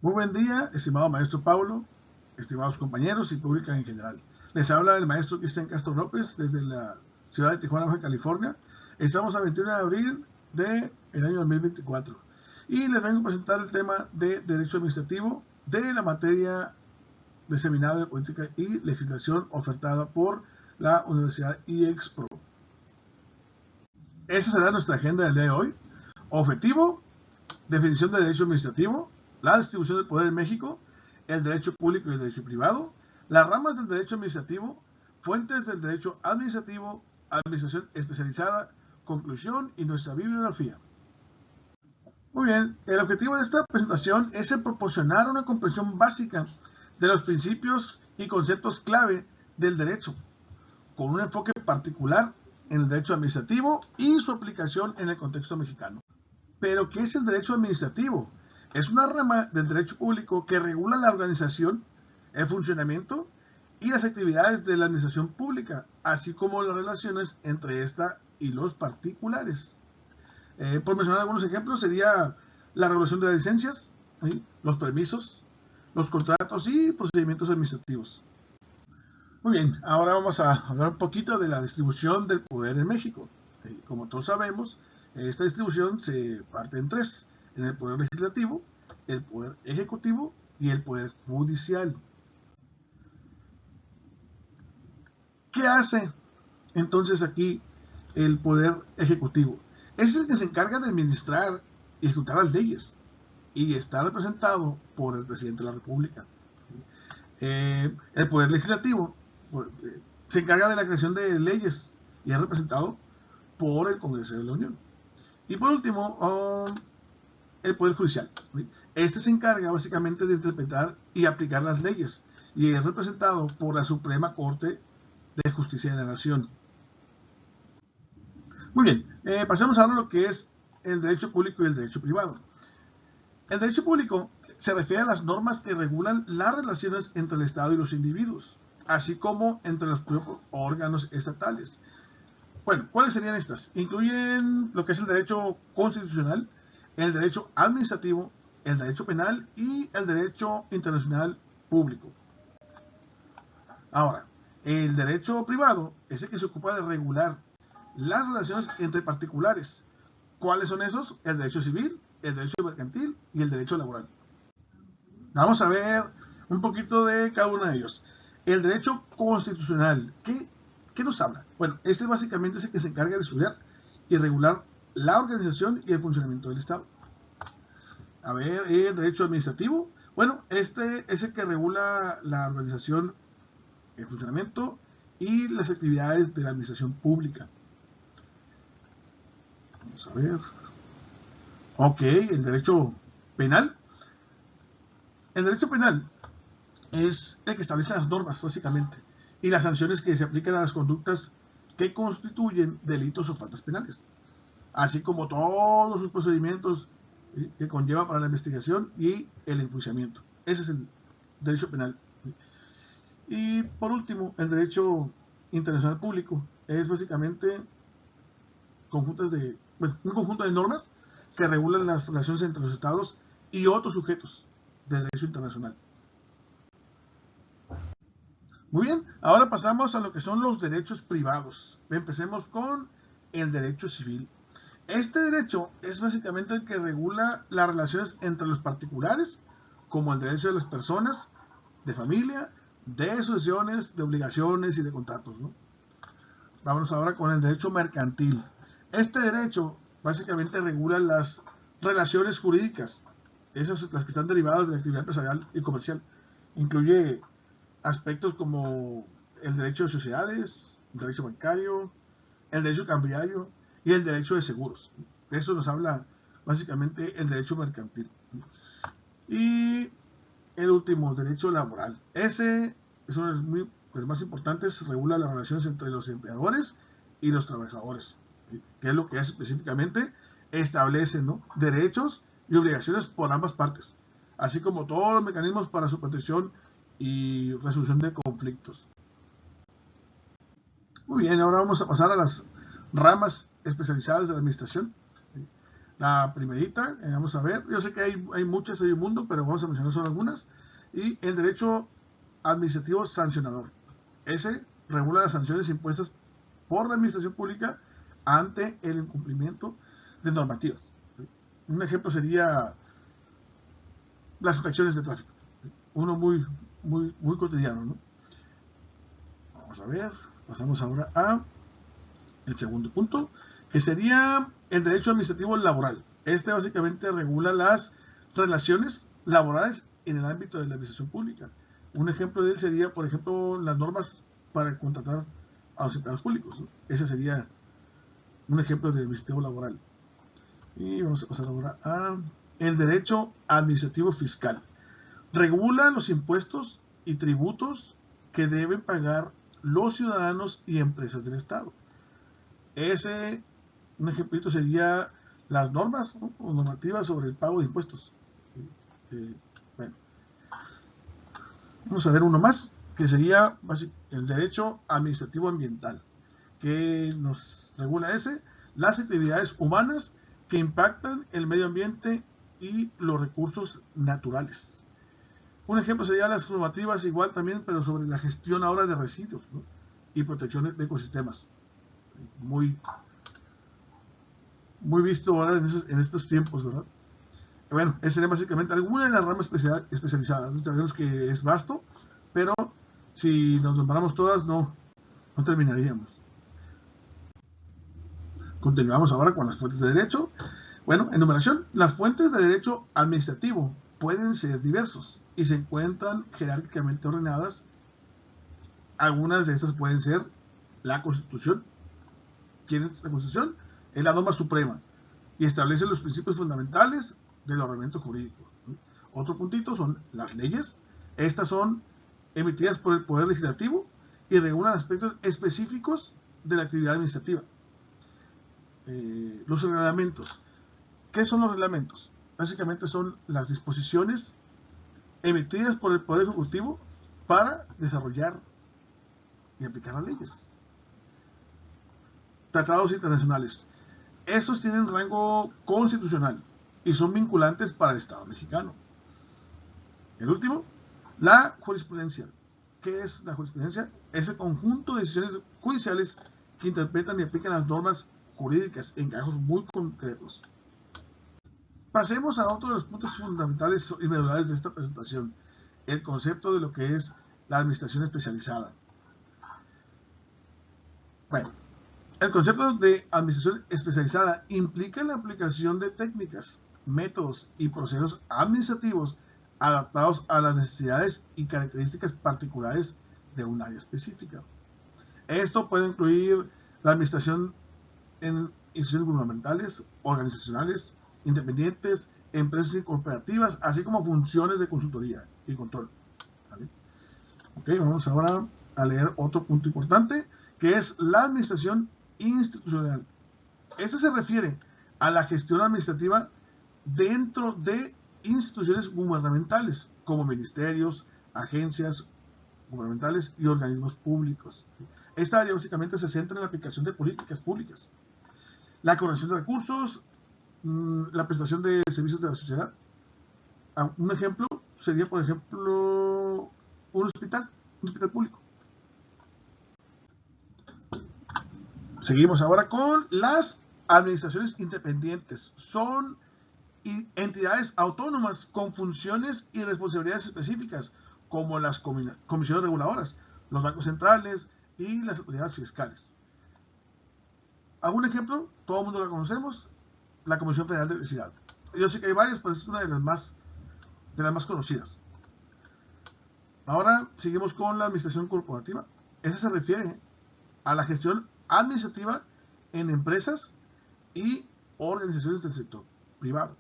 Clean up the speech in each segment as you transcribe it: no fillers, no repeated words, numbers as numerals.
Muy buen día, estimado maestro Paulo, estimados compañeros y pública en general. Les habla el maestro Cristian Castro López desde la ciudad de Tijuana, Baja California. Estamos a 21 de abril del año 2024 y les vengo a presentar el tema de Derecho Administrativo de la materia de Seminario de Política y Legislación ofertada por la Universidad IEXPRO. Esa será nuestra agenda del día de hoy. Objetivo, definición de derecho administrativo, la distribución del poder en México, el derecho público y el derecho privado, las ramas del derecho administrativo, fuentes del derecho administrativo, administración especializada, conclusión y nuestra bibliografía. Muy bien, el objetivo de esta presentación es el proporcionar una comprensión básica de los principios y conceptos clave del derecho, con un enfoque particular en el derecho administrativo y su aplicación en el contexto mexicano. Pero, ¿qué es el derecho administrativo? Es una rama del derecho público que regula la organización, el funcionamiento y las actividades de la administración pública, así como las relaciones entre esta y los particulares. Por mencionar algunos ejemplos, sería la regulación de las licencias, ¿sí?, los permisos, los contratos y procedimientos administrativos. Muy bien, ahora vamos a hablar un poquito de la distribución del poder en México. Como todos sabemos, esta distribución se parte en tres: en el poder legislativo, el poder ejecutivo y el poder judicial. ¿Qué hace entonces aquí el poder ejecutivo? Es el que se encarga de administrar y ejecutar las leyes y está representado por el presidente de la República. El poder legislativo se encarga de la creación de leyes y es representado por el Congreso de la Unión. Y por último, el Poder Judicial. Este se encarga básicamente de interpretar y aplicar las leyes y es representado por la Suprema Corte de Justicia de la Nación. Muy bien, pasemos ahora a lo que es el derecho público y el derecho privado. El derecho público se refiere a las normas que regulan las relaciones entre el Estado y los individuos, así como entre los propios órganos estatales. Bueno, ¿cuáles serían estas? Incluyen lo que es el derecho constitucional, el derecho administrativo, el derecho penal y el derecho internacional público. Ahora, el derecho privado es el que se ocupa de regular las relaciones entre particulares. ¿Cuáles son esos? El derecho civil, el derecho mercantil y el derecho laboral. Vamos a ver un poquito de cada uno de ellos. El derecho constitucional, ¿qué nos habla? Bueno, este básicamente es el que se encarga de estudiar y regular la organización y el funcionamiento del Estado. A ver, el derecho administrativo, bueno, este es el que regula la organización, el funcionamiento y las actividades de la administración pública. Vamos a ver. Ok, el derecho penal. El derecho penal es el que establece las normas, básicamente, y las sanciones que se aplican a las conductas que constituyen delitos o faltas penales, así como todos sus procedimientos que conlleva para la investigación y el enjuiciamiento. Ese es el derecho penal. Y por último, el derecho internacional público es básicamente un conjunto de normas que regulan las relaciones entre los estados y otros sujetos del derecho internacional. Muy bien, ahora pasamos a lo que son los derechos privados. Empecemos con el derecho civil. Este derecho es básicamente el que regula las relaciones entre los particulares, como el derecho de las personas, de familia, de sucesiones, de obligaciones y de contratos, ¿no? Vamos ahora con el derecho mercantil. Este derecho básicamente regula las relaciones jurídicas, esas las que están derivadas de la actividad empresarial y comercial. Incluye aspectos como el derecho de sociedades, el derecho bancario, el derecho cambiario y el derecho de seguros. De eso nos habla básicamente el derecho mercantil. Y el último, derecho laboral. Ese es uno de los más importantes, regula las relaciones entre los empleadores y los trabajadores. ¿Qué es lo que hace específicamente? Establece, ¿no?, derechos y obligaciones por ambas partes, así como todos los mecanismos para su protección y resolución de conflictos. Muy bien, ahora vamos a pasar a las ramas especializadas de la administración. La primerita, vamos a ver, yo sé que hay muchas, hay un mundo, pero vamos a mencionar solo algunas. Y el derecho administrativo sancionador. Ese regula las sanciones impuestas por la administración pública ante el incumplimiento de normativas. Un ejemplo sería las infracciones de tráfico. Uno muy cotidiano, ¿no? Vamos a ver, pasamos ahora a el segundo punto, que sería el derecho administrativo laboral. Este básicamente regula las relaciones laborales en el ámbito de la administración pública. Un ejemplo de él sería, por ejemplo, las normas para contratar a los empleados públicos, ¿no? Ese sería un ejemplo de administrativo laboral. Y vamos a pasar ahora a el derecho administrativo fiscal. Regula los impuestos y tributos que deben pagar los ciudadanos y empresas del Estado. Un ejemplito sería las normas, ¿no? O normativas sobre el pago de impuestos. Bueno, vamos a ver uno más, que sería el derecho administrativo ambiental, que nos regula las actividades humanas que impactan el medio ambiente y los recursos naturales. Un ejemplo sería las normativas igual también, pero sobre la gestión ahora de residuos, ¿no? Y protección de ecosistemas. Muy visto ahora en estos tiempos, ¿verdad? Bueno, esa sería básicamente alguna de las ramas especializadas. Sabemos que es vasto, pero si nos nombramos todas, no terminaríamos. Continuamos ahora con las fuentes de derecho. Bueno, enumeración. Las fuentes de derecho administrativo pueden ser diversos y se encuentran jerárquicamente ordenadas. Algunas de estas pueden ser la Constitución. ¿Quién es la Constitución? Es la norma suprema y establece los principios fundamentales del ordenamiento jurídico. Otro puntito son las leyes. Estas son emitidas por el Poder Legislativo y regulan aspectos específicos de la actividad administrativa. Los reglamentos. ¿Qué son los reglamentos? Básicamente son las disposiciones emitidas por el Poder Ejecutivo para desarrollar y aplicar las leyes. Tratados internacionales. Estos tienen rango constitucional y son vinculantes para el Estado mexicano. El último, la jurisprudencia. ¿Qué es la jurisprudencia? Es el conjunto de decisiones judiciales que interpretan y aplican las normas jurídicas en casos muy concretos. Pasemos a otro de los puntos fundamentales y medulares de esta presentación, el concepto de lo que es la administración especializada. Bueno, el concepto de administración especializada implica la aplicación de técnicas, métodos y procesos administrativos adaptados a las necesidades y características particulares de un área específica. Esto puede incluir la administración en instituciones gubernamentales, organizacionales, independientes, empresas y cooperativas, así como funciones de consultoría y control. ¿Vale? Ok, vamos ahora a leer otro punto importante, que es la administración institucional. Este se refiere a la gestión administrativa dentro de instituciones gubernamentales, como ministerios, agencias gubernamentales y organismos públicos. Esta área básicamente se centra en la aplicación de políticas públicas, la corrección de recursos, la prestación de servicios de la sociedad. Un ejemplo sería, por ejemplo, un hospital público. Seguimos ahora con las administraciones independientes. Son entidades autónomas con funciones y responsabilidades específicas, como las comisiones reguladoras, los bancos centrales y las autoridades fiscales. ¿Algún ejemplo? Todo el mundo la conocemos, la Comisión Federal de Electricidad. Yo sé que hay varias, pero es una de las más conocidas. Ahora seguimos con la administración corporativa. Esa se refiere a la gestión administrativa en empresas y organizaciones del sector privado.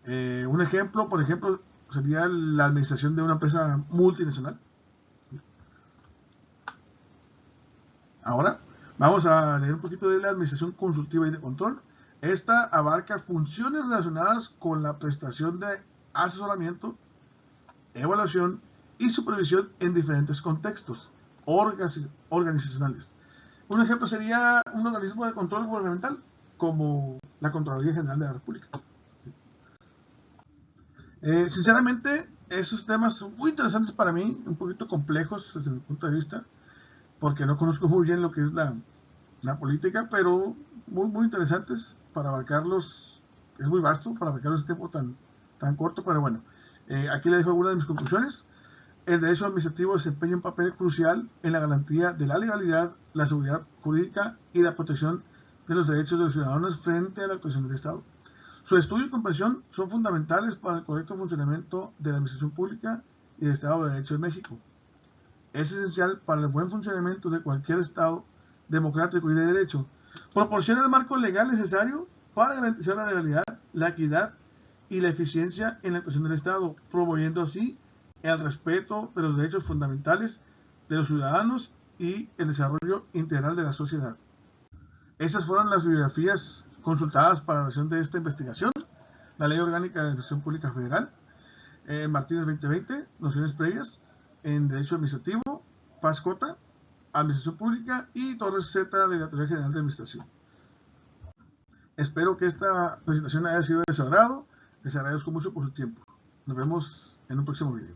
Un ejemplo, por ejemplo, sería la administración de una empresa multinacional. Ahora vamos a leer un poquito de la administración consultiva y de control. Esta abarca funciones relacionadas con la prestación de asesoramiento, evaluación y supervisión en diferentes contextos organizacionales. Un ejemplo sería un organismo de control gubernamental, como la Contraloría General de la República. Sinceramente, esos temas son muy interesantes para mí, un poquito complejos desde mi punto de vista, porque no conozco muy bien lo que es la política, pero muy interesantes para abarcarlos. Es muy vasto para abarcarlos en tiempo tan corto, pero bueno, aquí les dejo algunas de mis conclusiones. El derecho administrativo desempeña un papel crucial en la garantía de la legalidad, la seguridad jurídica y la protección de los derechos de los ciudadanos frente a la actuación del Estado. Su estudio y comprensión son fundamentales para el correcto funcionamiento de la administración pública y del Estado de Derecho en México. Es esencial para el buen funcionamiento de cualquier Estado democrático y de derecho. Proporciona el marco legal necesario para garantizar la legalidad, la equidad y la eficiencia en la actuación del Estado, promoviendo así el respeto de los derechos fundamentales de los ciudadanos y el desarrollo integral de la sociedad. Esas fueron las bibliografías consultadas para la versión de esta investigación. La Ley Orgánica de Administración Pública Federal, Martínez 2020, Nociones Previas en Derecho Administrativo, Paz Cota, Administración Pública y Torres Z de la Teoría General de Administración. Espero que esta presentación haya sido de su agrado. Les agradezco mucho por su tiempo. Nos vemos en un próximo video.